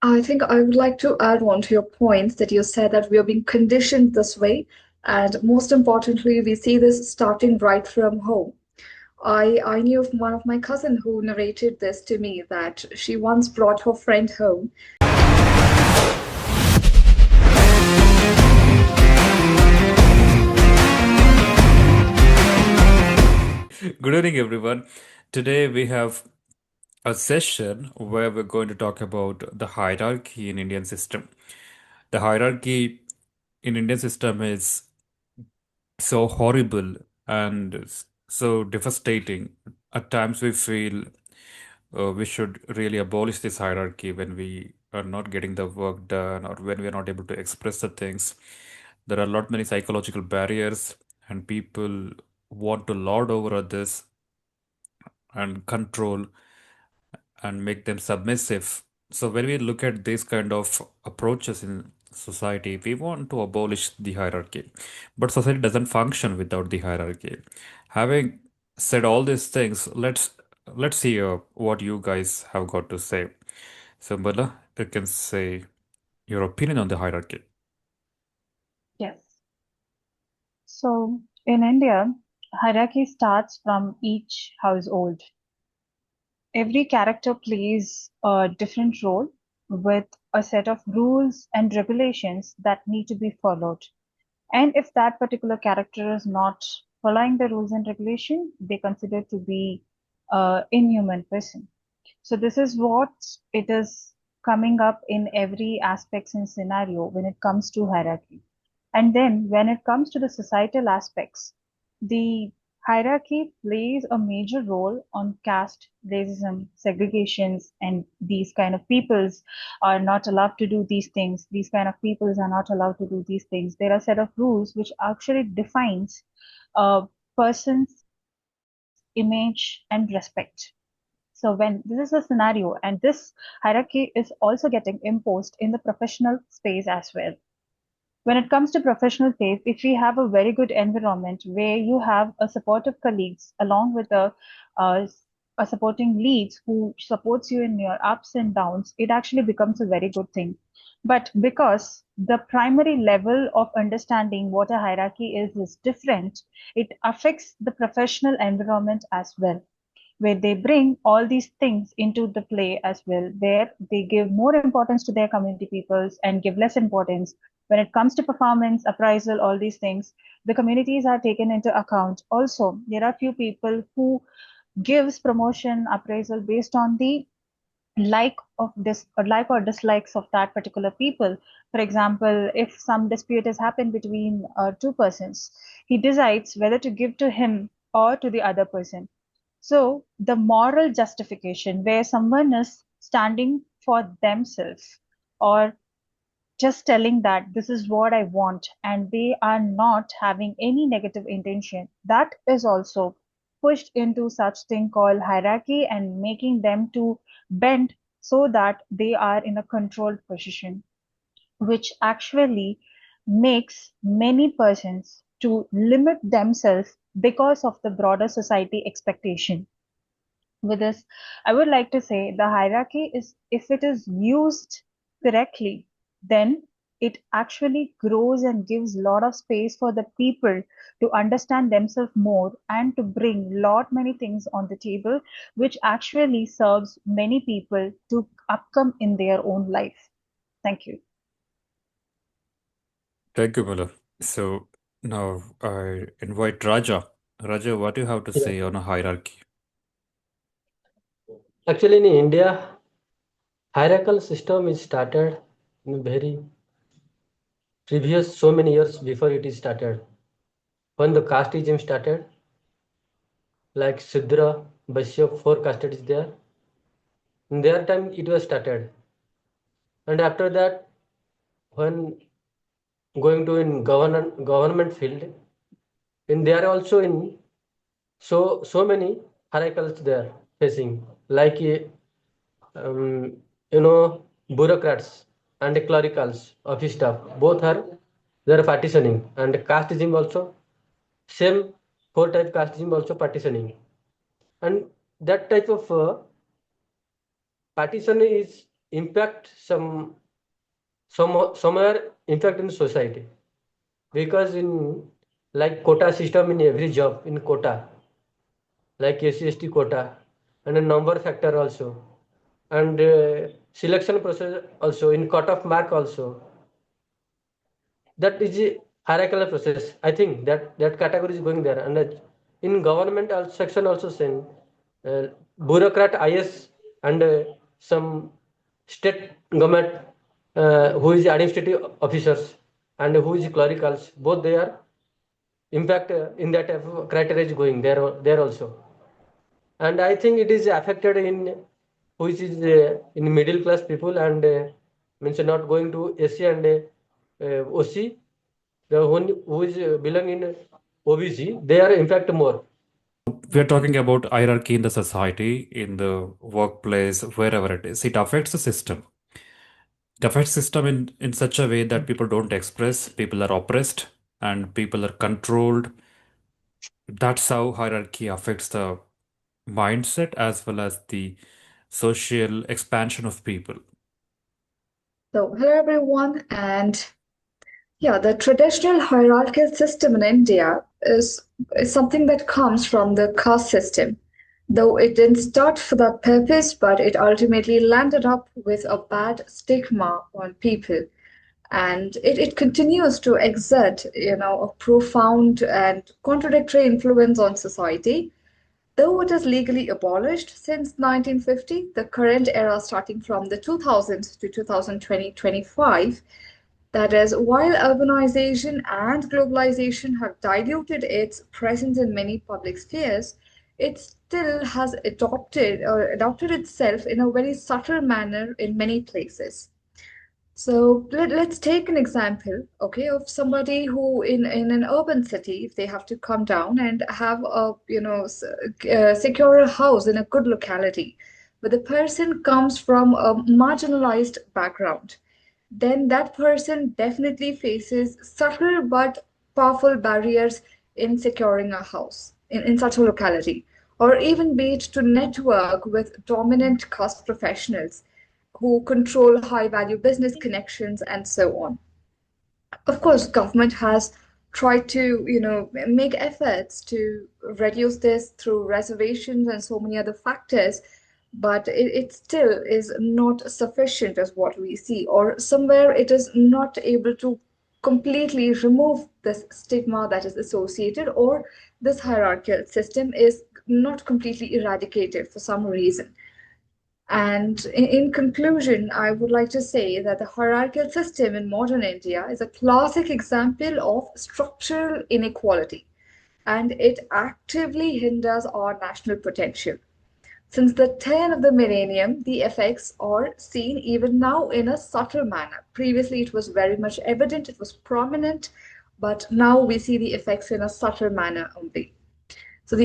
I think I would like to add on to your points that you said that we are being conditioned this way. And most importantly, we see this starting right from home. I knew of one of my cousin who narrated this to me that she once brought her friend home. Good evening, everyone. Today we have a session where we're going to talk about the hierarchy in Indian system. The hierarchy in Indian system is so horrible and so devastating. At times we feel we should really abolish this hierarchy when we are not getting the work done or when we are not able to express the things. There are a lot many psychological barriers and people want to lord over others and control and make them submissive. So when we look at these kind of approaches in society, we want to abolish the hierarchy. But society doesn't function without the hierarchy. Having said all these things, let's see what you guys have got to say. So Bala, you can say your opinion on the hierarchy. Yes. So in India, hierarchy starts from each household. Every character plays a different role with a set of rules and regulations that need to be followed. And if that particular character is not following the rules and regulation, they consider to be inhuman person. So this is what it is coming up in every aspects and scenario when it comes to hierarchy. And then when it comes to the societal aspects, the hierarchy plays a major role on caste, racism, segregations, and these kind of peoples are not allowed to do these things. These kind of peoples are not allowed to do these things. There are a set of rules which actually defines a person's image and respect. So when this is a scenario, and this hierarchy is also getting imposed in the professional space as well. When it comes to professional space, if we have a very good environment where you have a supportive colleagues along with uh, a supporting leads who supports you in your ups and downs, it actually becomes a very good thing. But because the primary level of understanding what a hierarchy is different, it affects the professional environment as well, where they bring all these things into the play as well, where they give more importance to their community peoples and give less importance when it comes to performance, appraisal, all these things. The communities are taken into account. Also, there are few people who gives promotion appraisal based on the like or dislikes of that particular people. For example, if some dispute has happened between two persons, he decides whether to give to him or to the other person. So the moral justification where someone is standing for themselves or just telling that this is what I want and they are not having any negative intention, that is also pushed into such thing called hierarchy and making them to bend so that they are in a controlled position, which actually makes many persons to limit themselves because of the broader society expectation. With this, I would like to say the hierarchy is, if it is used correctly, then it actually grows and gives a lot of space for the people to understand themselves more and to bring lot many things on the table, which actually serves many people to upcome in their own life. Thank you. Thank you, Bala. So now I invite Raja. Raja, what do you have to Yeah. say on a hierarchy? Actually, in India, hierarchical system is started in very previous so many years before it is started. When the casteism started, like Shudra, Vaishya, four castes is there. In their time, it was started, and after that, when going to in government field, in there also in so many hierarchicals there facing like um, you know bureaucrats and clericals office staff both are there partitioning and casteism also same four type casteism also partitioning and that type of partition is impact somewhere impact in society, because in like quota system in every job in quota, like SC/ST quota, and a number factor also, and selection process also, in cut-off mark also, that is a hierarchical process. I think that category is going there. And in government section also same, uh, bureaucrat IS, and some state government, who is administrative officers and who is clericals, both they are impact in that criteria is going there also. And I think it is affected in which is in middle class people, and means not going to SC and OC, the one who is belong in OBC, they are in fact more. We are talking about hierarchy in the society, in the workplace, wherever it is. It affects the system. It affects system in such a way that people don't express, people are oppressed, and people are controlled. That's how hierarchy affects the mindset as well as the social expansion of people. So, hello everyone, and yeah, the traditional hierarchical system in India is something that comes from the caste system. Though it didn't start for that purpose, but it ultimately landed up with a bad stigma on people. And it continues to exert, a profound and contradictory influence on society. Though it is legally abolished since 1950, the current era starting from the 2000s to 2020-25, that is, while urbanization and globalization have diluted its presence in many public spheres, it still has adopted itself in a very subtle manner in many places. So let's take an example, okay, of somebody who in an urban city, if they have to come down and have a, secure a house in a good locality, but the person comes from a marginalized background, then that person definitely faces subtle but powerful barriers in securing a house in such a locality, or even be it to network with dominant caste professionals who control high value business connections and so on. Of course, government has tried to, make efforts to reduce this through reservations and so many other factors, but it still is not sufficient as what we see, or somewhere it is not able to completely remove this stigma that is associated, or this hierarchical system is not completely eradicated for some reason. And in conclusion, I would like to say that the hierarchical system in modern India is a classic example of structural inequality, and it actively hinders our national potential. Since the turn of the millennium, the effects are seen even now in a subtle manner. Previously, it was very much evident, it was prominent, but now we see the effects in a subtle manner only. So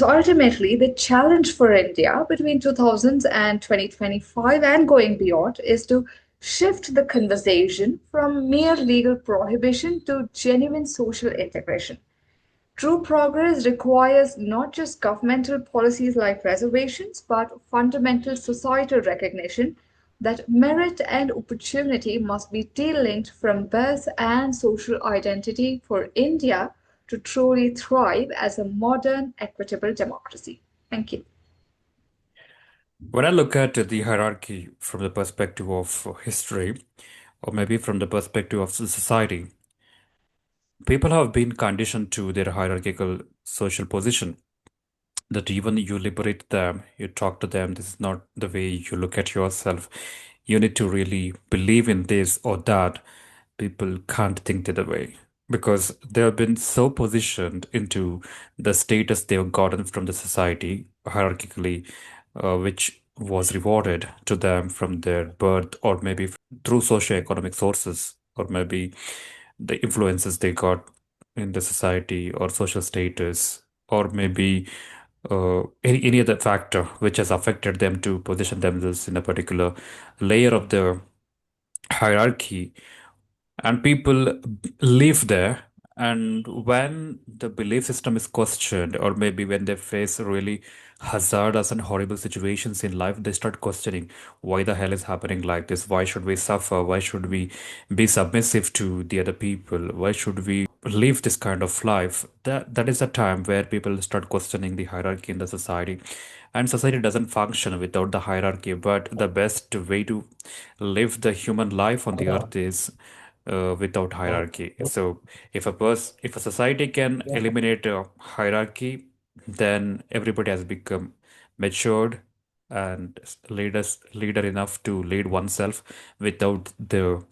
ultimately, the challenge for India between 2000s and 2025 and going beyond is to shift the conversation from mere legal prohibition to genuine social integration. True progress requires not just governmental policies like reservations, but fundamental societal recognition that merit and opportunity must be de-linked from birth and social identity for India to truly thrive as a modern, equitable democracy. Thank you. When I look at the hierarchy from the perspective of history, or maybe from the perspective of society, people have been conditioned to their hierarchical social position. That even you liberate them, you talk to them, this is not the way you look at yourself. You need to really believe in this or that. People can't think the other way because they have been so positioned into the status they've gotten from the society hierarchically, which was rewarded to them from their birth or maybe through socio-economic sources or maybe the influences they got in the society or social status or maybe any other factor which has affected them to position themselves in a particular layer of the hierarchy, and people live there. And when the belief system is questioned or maybe when they face really hazardous and horrible situations in life, they start questioning why the hell is happening like this? Why should we suffer? Why should we be submissive to the other people? Why should we live this kind of life? That is a time where people start questioning the hierarchy in the society. And society doesn't function without the hierarchy, but the best way to live the human life on the earth is without hierarchy. So if a society can eliminate a hierarchy, then everybody has become matured and leader enough to lead oneself without the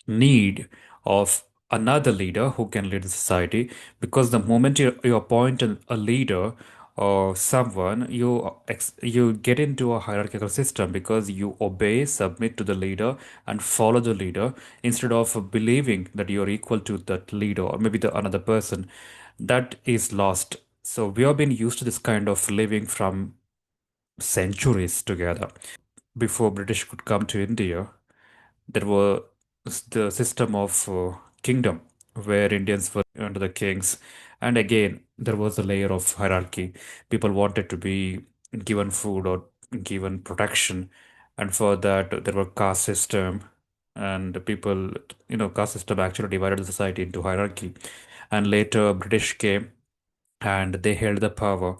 need of another leader who can lead the society, because the moment you appoint a leader or someone, you get into a hierarchical system because you obey, submit to the leader and follow the leader instead of believing that you're equal to that leader or maybe the another person. That is lost. So we have been used to this kind of living from centuries together. Before British could come to India, there was the system of kingdom where Indians were under the kings. And again, there was a layer of hierarchy. People wanted to be given food or given protection. And for that, there were caste system. And people, caste system actually divided the society into hierarchy. And later, British came and they held the power.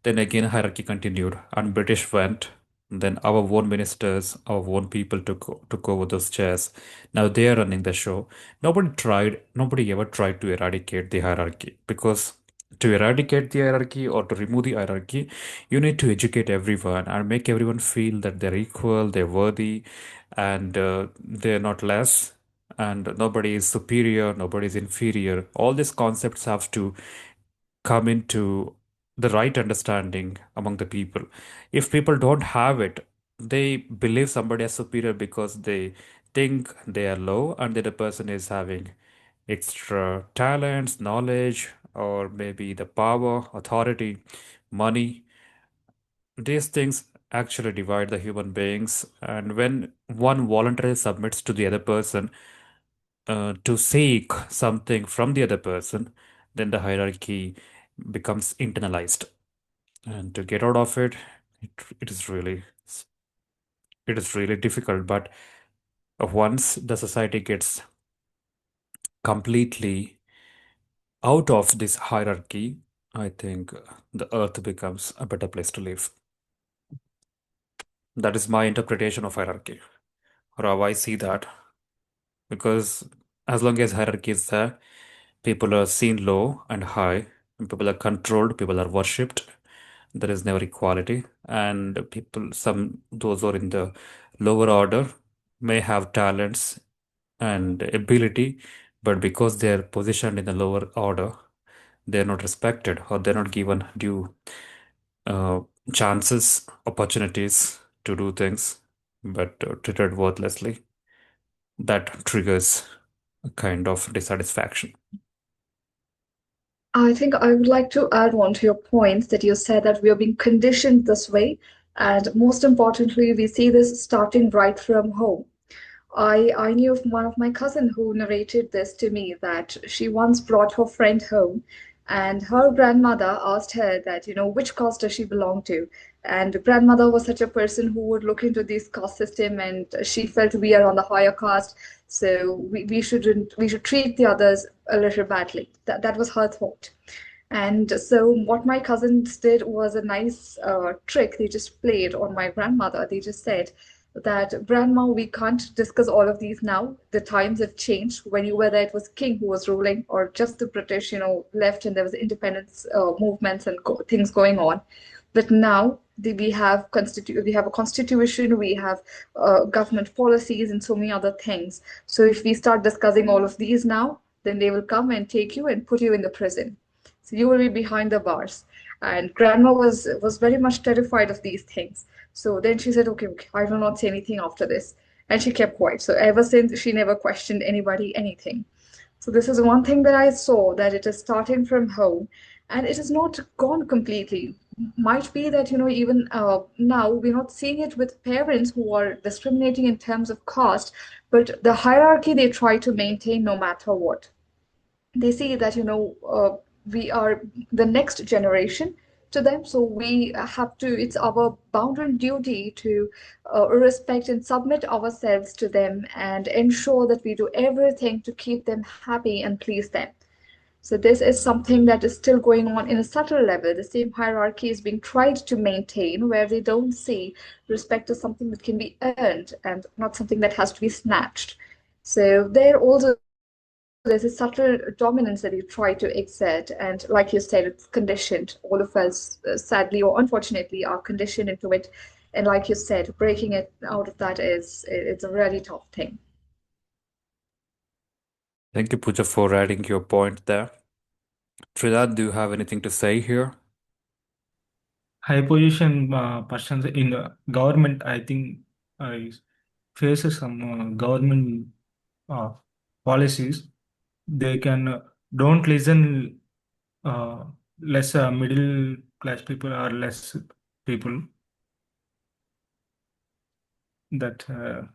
Then again, hierarchy continued, and British went. Then our own ministers, our own people took over those chairs. Now they are running the show. Nobody ever tried to eradicate the hierarchy, because to eradicate the hierarchy or to remove the hierarchy, you need to educate everyone and make everyone feel that they're equal, they're worthy, and they're not less, and nobody is superior, nobody is inferior. All these concepts have to come into the right understanding among the people. If people don't have it, they believe somebody is superior because they think they are low and the other person is having extra talents, knowledge, or maybe the power, authority, money. These things actually divide the human beings, and when one voluntarily submits to the other person to seek something from the other person, then the hierarchy becomes internalized. And to get out of it, it, it is really it is really difficult. But once the society gets completely out of this hierarchy, I think the earth becomes a better place to live. That is my interpretation of hierarchy, or how I see that. Because as long as hierarchy is there, people are seen low and high, and people are controlled, people are worshipped. There is never equality, and those who are in the lower order may have talents and ability, but because they are positioned in the lower order, they are not respected or they're not given due uh, chances, opportunities to do things, but treated worthlessly. That triggers a kind of dissatisfaction. I think I would like to add on to your points that you said that we are being conditioned this way. And most importantly, we see this starting right from home. I knew of one of my cousin who narrated this to me that she once brought her friend home and her grandmother asked her that, which caste does she belong to? And the grandmother was such a person who would look into this caste system and she felt we are on the higher caste, so we should treat the others a little badly. That was her thought. And so, what my cousins did was a nice trick they just played on my grandmother. They just said that, Grandma, we can't discuss all of these now. The times have changed. When you were there, it was king who was ruling, or just the British, left, and there was independence movements and things going on. But now we have a constitution, we have government policies, and so many other things. So if we start discussing all of these now, then they will come and take you and put you in the prison. So you will be behind the bars. And grandma was very much terrified of these things. So then she said, okay, okay, I will not say anything after this. And she kept quiet. So ever since, she never questioned anybody, anything. So this is one thing that I saw, that it is starting from home and it is not gone completely. Might be that, even now we're not seeing it with parents who are discriminating in terms of caste, but the hierarchy they try to maintain no matter what. They see that we are the next generation, to them. So we have to, it's our bounden duty to respect and submit ourselves to them and ensure that we do everything to keep them happy and please them. So this is something that is still going on in a subtle level. The same hierarchy is being tried to maintain where they don't see respect as something that can be earned and not something that has to be snatched. So there also there's a subtle dominance that you try to exert, and like you said, it's conditioned. All of us, sadly or unfortunately, are conditioned into it. And like you said, breaking it out of that is it's a really tough thing. Thank you, Pooja, for adding your point there. Trinad, do you have anything to say here? High position persons in the government, I think, faces some government uh, policies. They can don't listen uh, less middle class people or less people that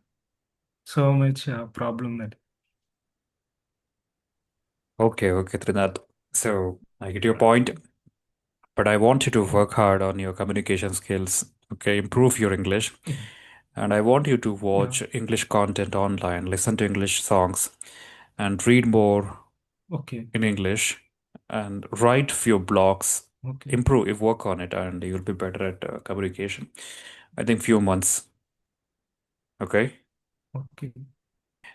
so much problem that. Okay, okay, Trinad. So I get your point, but I want you to work hard on your communication skills. Okay, improve your English. Yeah. And I want you to Yeah. watch English content online, listen to English songs, and read more Okay. in English and write few blogs. Okay. Improve, work on it, and you'll be better at communication. I think few months. Okay. Okay.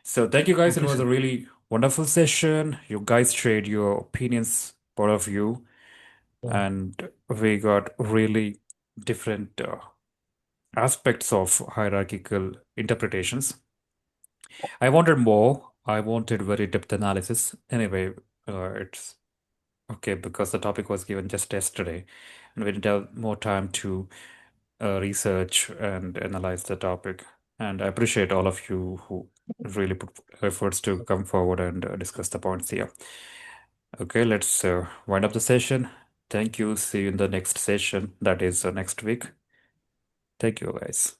So thank you guys. It Okay, was a sir. really wonderful session. You guys shared your opinions, point of view, Yeah. and we got really different aspects of hierarchical interpretations. I wanted more. I wanted very depth analysis. Anyway, it's okay because the topic was given just yesterday, and we didn't have more time to research and analyze the topic. And I appreciate all of you who really put efforts to come forward and discuss the points here. Okay, let's wind up the session. Thank you. See you in the next session. That is next week. Thank you, guys.